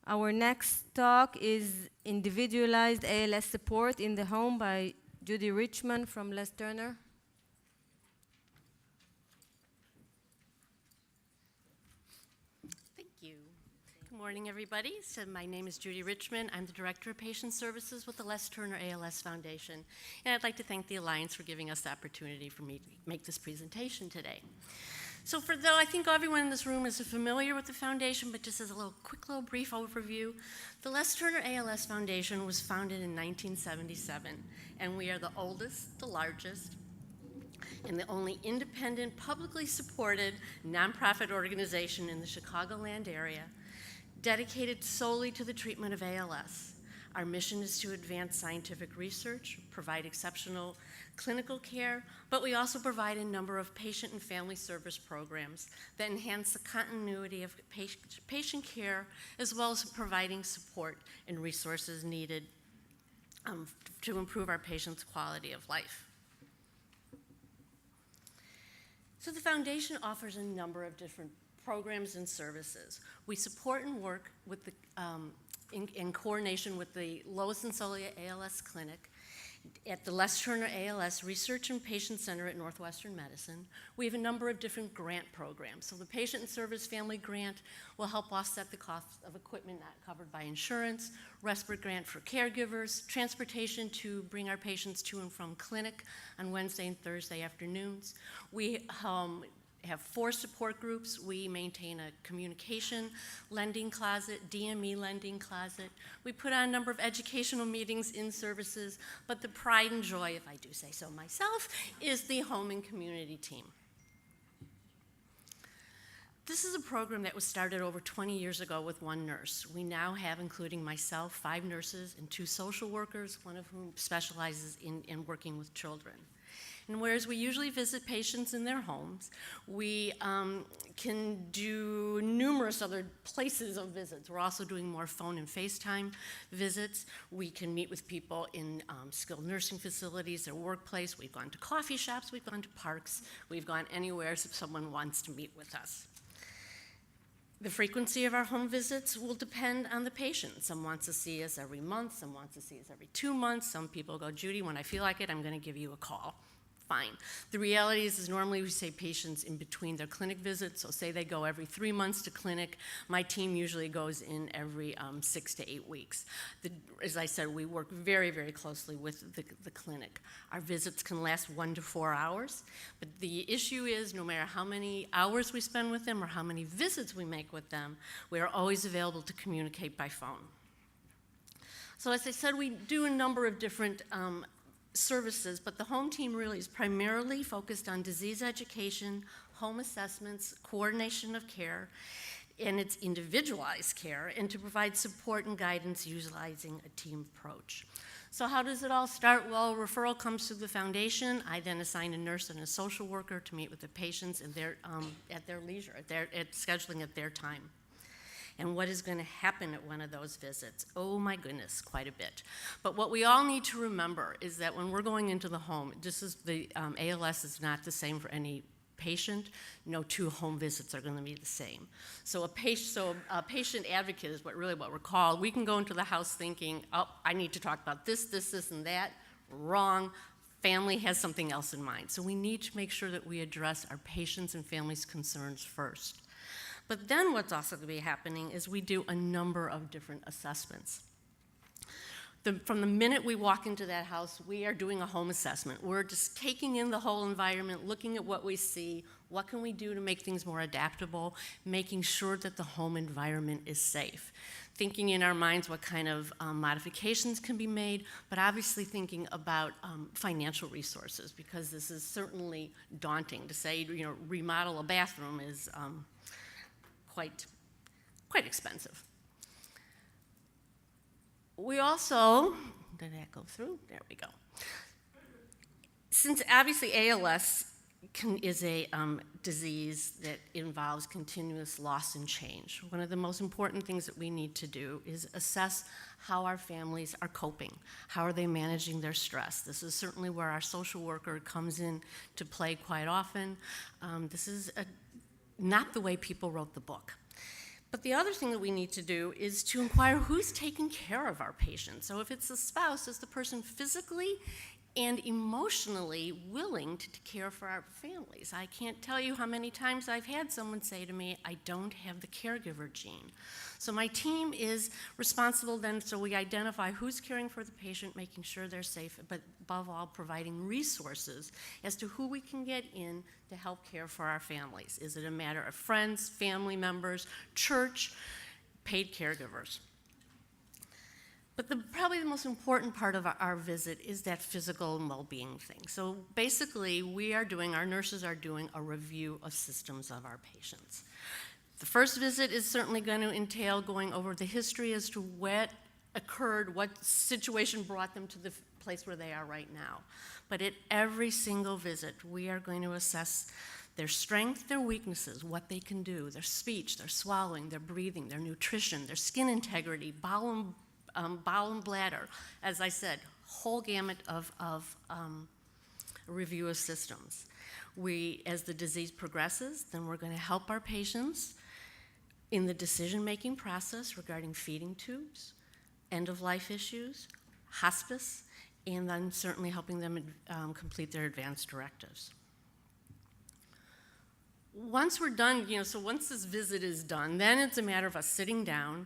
Our next talk is Individualized ALS Support in the Home by Judy Richman from Les Turner. Thank you. Good morning, everybody. So my name is Judy Richman. I'm the Director of Patient Services with the Les Turner ALS Foundation. And I'd like to thank the Alliance for giving us the opportunity for me to make this presentation today. So though I think everyone in this room is familiar with the foundation, but just as a quick brief overview, the Les Turner ALS Foundation was founded in 1977, and we are the oldest, the largest, and the only independent, publicly supported nonprofit organization in the Chicagoland area dedicated solely to the treatment of ALS. Our mission is to advance scientific research, provide exceptional clinical care, but we also provide a number of patient and family service programs that enhance the continuity of patient care, as well as providing support and resources needed to improve our patients' quality of life. So the foundation offers a number of different programs and services. We support and work with the in coordination with the Lois and Solia ALS Clinic at the Les Turner ALS Research and Patient Center at Northwestern Medicine. We have a number of different grant programs. So the Patient and Service Family Grant will help offset the cost of equipment not covered by insurance, respite grant for caregivers, transportation to bring our patients to and from clinic on Wednesday and Thursday afternoons. We have 4 support groups. We maintain a communication lending closet, DME lending closet. We put on a number of educational meetings in services, but the pride and joy, if I do say so myself, is the home and community team. This is a program that was started over 20 years ago with 1 nurse. We now have, including myself, 5 nurses and 2 social workers, one of whom specializes in working with children. And whereas we usually visit patients in their homes, we can do numerous other places of visits. We're also doing more phone and FaceTime visits. We can meet with people in skilled nursing facilities, their workplace. We've gone to coffee shops. We've gone to parks. We've gone anywhere if someone wants to meet with us. The frequency of our home visits will depend on the patient. Some want to see us every month. Some want to see us every 2 months. Some people go, Judy, when I feel like it, I'm going to give you a call. Fine. The reality is normally we say patients in between their clinic visits, so say they go every 3 months to clinic. My team usually goes in every 6 to 8 weeks. As I said, we work very, very closely with the clinic. Our visits can last 1 to 4 hours, but the issue is no matter how many hours we spend with them or how many visits we make with them, we are always available to communicate by phone. So as I said, we do a number of different services, but the home team really is primarily focused on disease education, home assessments, coordination of care, and it's individualized care, and to provide support and guidance utilizing a team approach. So how does it all start? Well, a referral comes through the foundation. I then assign a nurse and a social worker to meet with the patients at their leisure, at scheduling at their time. And what is going to happen at one of those visits? Oh my goodness, quite a bit. But what we all need to remember is that when we're going into the home, ALS is not the same for any patient. No 2 home visits are going to be the same. So a patient advocate is what we're called. We can go into the house thinking, oh, I need to talk about this, and that. Wrong. Family has something else in mind. So we need to make sure that we address our patients' and families' concerns first. But then what's also going to be happening is we do a number of different assessments. From the minute we walk into that house, we are doing a home assessment. We're just taking in the whole environment, looking at what we see, what can we do to make things more adaptable, making sure that the home environment is safe. Thinking in our minds what kind of modifications can be made, but obviously thinking about financial resources, because this is certainly daunting to say, remodel a bathroom is quite expensive. We also, did that go through? There we go. Since obviously ALS is a disease that involves continuous loss and change, one of the most important things that we need to do is assess how our families are coping. How are they managing their stress? This is certainly where our social worker comes in to play quite often. This is not the way people wrote the book. But the other thing that we need to do is to inquire who's taking care of our patient. So if it's the spouse, is the person physically and emotionally willing to care for our families? I can't tell you how many times I've had someone say to me, I don't have the caregiver gene. So my team is responsible then, so we identify who's caring for the patient, making sure they're safe, but above all, providing resources as to who we can get in to help care for our families. Is it a matter of friends, family members, church, paid caregivers? But probably the most important part of our visit is that physical and well-being thing. So basically, our nurses are doing a review of systems of our patients. The first visit is certainly going to entail going over the history as to what occurred, what situation brought them to the place where they are right now. But at every single visit, we are going to assess their strength, their weaknesses, what they can do, their speech, their swallowing, their breathing, their nutrition, their skin integrity, bowel and bladder. As I said, whole gamut of review of systems. As the disease progresses, then we're going to help our patients in the decision-making process regarding feeding tubes, end-of-life issues, hospice, and then certainly helping them complete their advanced directives. Once we're done, so once this visit is done, then it's a matter of us sitting down,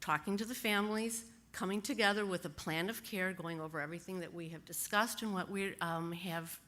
talking to the families, coming together with a plan of care, going over everything that we have discussed and what we have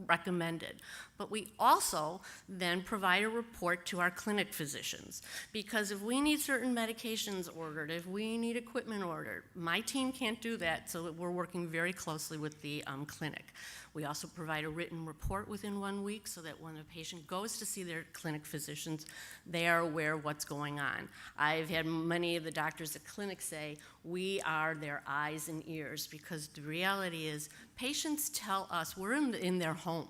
recommended. But we also then provide a report to our clinic physicians, because if we need certain medications ordered, if we need equipment ordered, my team can't do that, so we're working very closely with the clinic. We also provide a written report within 1 week so that when a patient goes to see their clinic physicians, they are aware of what's going on. I've had many of the doctors at clinics say, we are their eyes and ears, because the reality is patients tell us, we're in their home.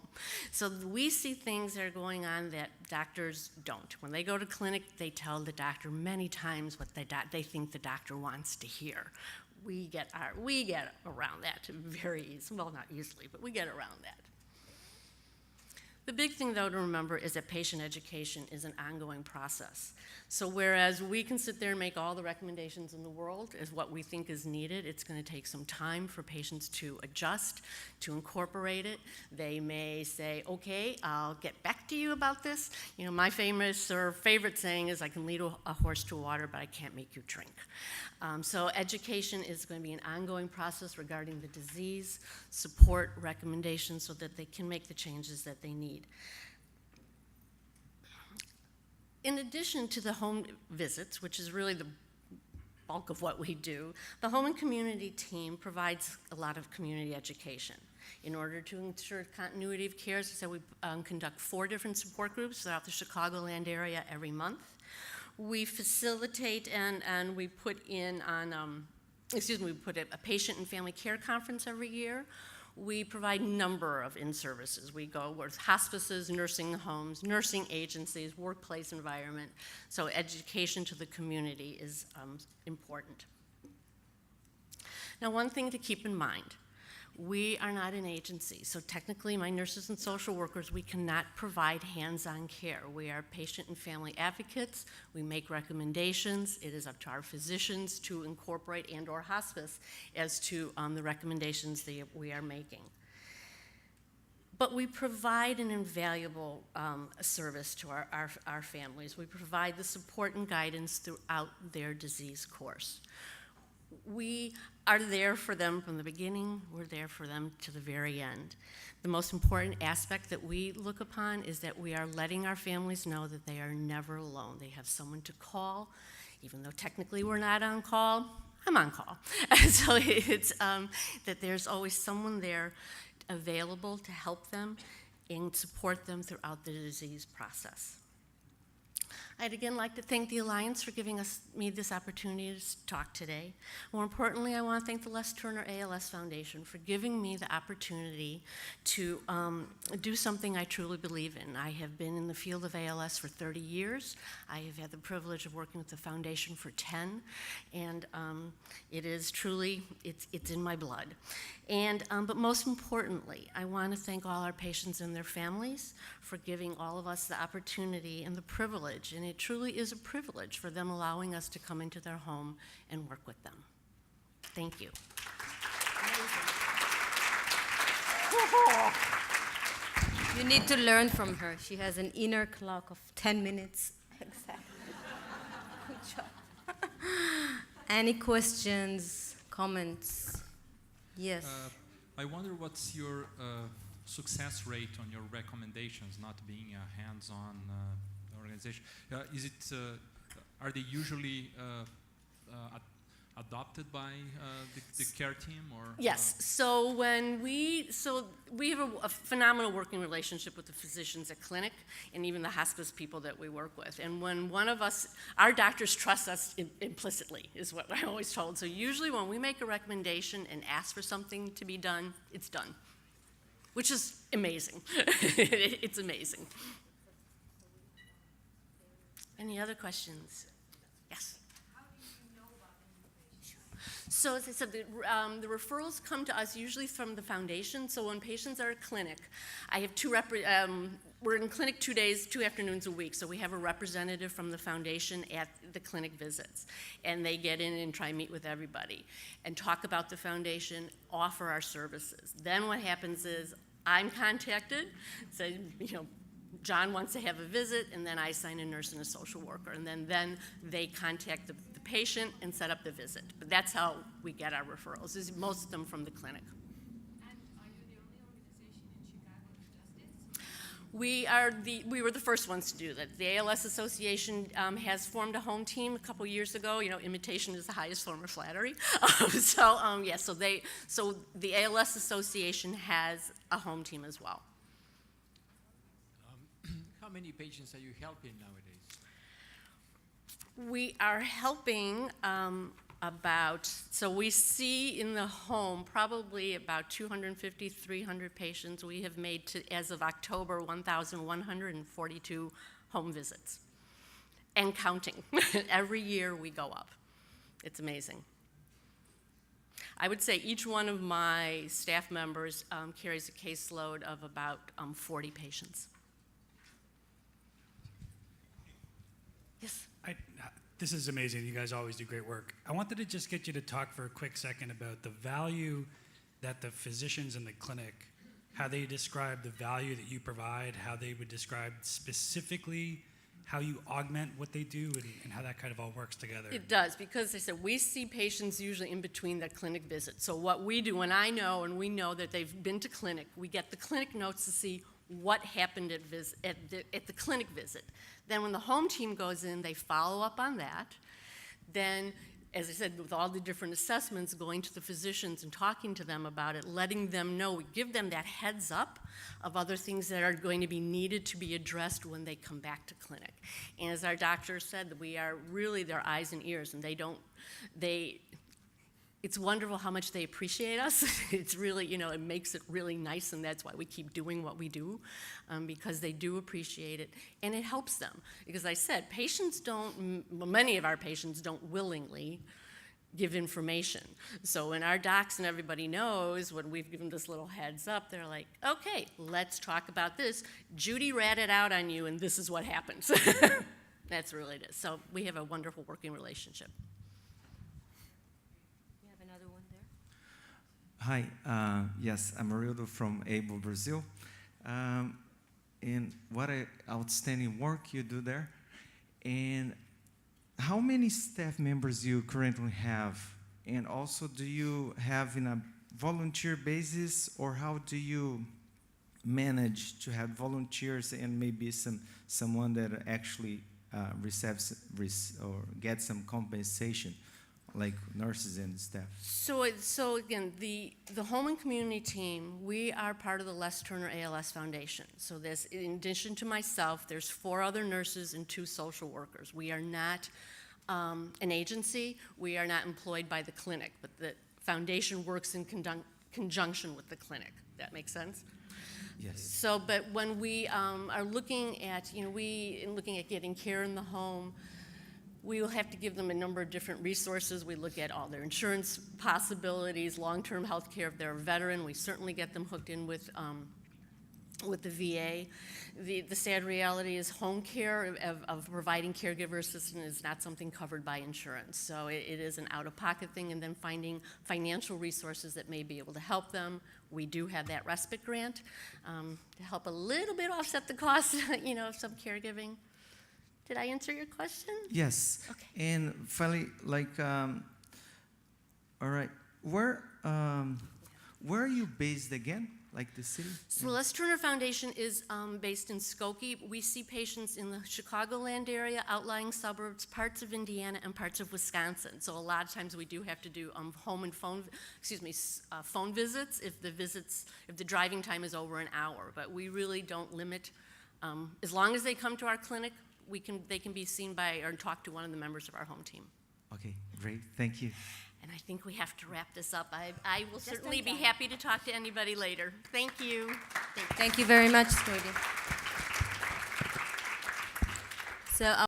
So we see things that are going on that doctors don't. When they go to clinic, they tell the doctor many times what they think the doctor wants to hear. We get around that very easily. Well, not easily, but we get around that. The big thing, though, to remember is that patient education is an ongoing process. So whereas we can sit there and make all the recommendations in the world as what we think is needed, it's going to take some time for patients to adjust, to incorporate it. They may say, okay, I'll get back to you about this. My favorite saying is, I can lead a horse to water, but I can't make you drink. So education is going to be an ongoing process regarding the disease, support, recommendations, so that they can make the changes that they need. In addition to the home visits, which is really the bulk of what we do, the home and community team provides a lot of community education. In order to ensure continuity of care, as I said, we conduct 4 different support groups throughout the Chicagoland area every month. We facilitate and we put we put a patient and family care conference every year. We provide a number of in-services. We go with hospices, nursing homes, nursing agencies, workplace environment. So education to the community is important. Now, one thing to keep in mind, we are not an agency, so technically my nurses and social workers, we cannot provide hands-on care. We are patient and family advocates. We make recommendations. It is up to our physicians to incorporate, and/or hospice, as to the recommendations that we are making. But we provide an invaluable service to our families. We provide the support and guidance throughout their disease course. We are there for them from the beginning. We're there for them to the very end. The most important aspect that we look upon is that we are letting our families know that they are never alone. They have someone to call. Even though technically we're not on call, I'm on call. So it's that there's always someone there available to help them and support them throughout the disease process. I'd again like to thank the Alliance for giving me this opportunity to talk today. More importantly, I want to thank the Les Turner ALS Foundation for giving me the opportunity to do something I truly believe in. I have been in the field of ALS for 30 years. I have had the privilege of working with the foundation for 10, and it is truly, it's in my blood. And, but most importantly, I want to thank all our patients and their families for giving all of us the opportunity and the privilege and and it truly is a privilege for them allowing us to come into their home and work with them. Thank you. You need to learn from her. She has an inner clock of 10 minutes. Exactly. Good job. Any questions, comments? Yes. I wonder what's your success rate on your recommendations, not being a hands-on organization. Are they usually adopted by the care team, or? Yes. So we have a phenomenal working relationship with the physicians at clinic and even the hospice people that we work with. And when one of us, our doctors trust us implicitly, is what I'm always told. So usually when we make a recommendation and ask for something to be done, it's done, which is amazing. It's amazing. Any other questions? Yes. So as I said, the referrals come to us usually from the foundation. So when patients are at clinic, I have we're in clinic 2 days, 2 afternoons a week. So we have a representative from the foundation at the clinic visits. And they get in and try and meet with everybody and talk about the foundation, offer our services. Then what happens is I'm contacted, say, John wants to have a visit, and then I assign a nurse and a social worker. And then they contact the patient and set up the visit. But that's how we get our referrals, is most of them from the clinic. And are you the only organization in Chicago that does this? We were the first ones to do that. The ALS Association has formed a home team a couple years ago. Imitation is the highest form of flattery. So the ALS Association has a home team as well. How many patients are you helping nowadays? We are helping we see in the home probably about 250, 300 patients. We have made, as of October, 1,142 home visits. And counting. Every year we go up. It's amazing. I would say each one of my staff members carries a caseload of about 40 patients. Yes? This is amazing. You guys always do great work. I wanted to just get you to talk for a quick second about the value that the physicians in the clinic, how they describe the value that you provide, how they would describe specifically how you augment what they do, and how that kind of all works together. It does, because I said we see patients usually in between their clinic visits. So what we do, and I know, and we know that they've been to clinic, we get the clinic notes to see what happened at the clinic visit. Then when the home team goes in, they follow up on that. Then, as I said, with all the different assessments, going to the physicians and talking to them about it, letting them know, we give them that heads up of other things that are going to be needed to be addressed when they come back to clinic. And as our doctor said, we are really their eyes and ears, and it's wonderful how much they appreciate us. It's really, it makes it really nice, and that's why we keep doing what we do, because they do appreciate it, and it helps them. Because I said, many of our patients don't willingly give information. So when our docs and everybody knows, when we've given this little heads up, they're like, okay, let's talk about this. Judy ratted out on you, and this is what happens. That's really it is. So we have a wonderful working relationship. Hi, yes, I'm Arildo from ABLE Brazil. And what an outstanding work you do there. And how many staff members you currently have? And also, do you have in a volunteer basis, or how do you manage to have volunteers and maybe someone that actually receives or gets some compensation, like nurses and staff? So again, the home and community team, we are part of the Les Turner ALS Foundation. So there's, in addition to myself, there's 4 other nurses and 2 social workers. We are not an agency. We are not employed by the clinic, but the foundation works in conjunction with the clinic. That makes sense? Yes. So, but when we are looking at, looking at getting care in the home, we will have to give them a number of different resources. We look at all their insurance possibilities, long-term health care if they're a veteran. We certainly get them hooked in with with the VA. The sad reality is home care of providing caregiver assistance is not something covered by insurance. So it is an out-of-pocket thing, and then finding financial resources that may be able to help them. We do have that respite grant to help a little bit offset the cost, of some caregiving. Did I answer your question? Yes. Okay. And finally, all right, where are you based again? Like the city? So the Les Turner Foundation is based in Skokie. We see patients in the Chicagoland area, outlying suburbs, parts of Indiana, and parts of Wisconsin. So a lot of times we do have to do phone visits if the driving time is over an hour. But we really don't limit. As long as they come to our clinic, they can be seen by or talk to one of the members of our home team. Okay, great. Thank you. And I think we have to wrap this up. I will certainly be happy to talk to anybody later. Thank you. Thank you very much, Judy. So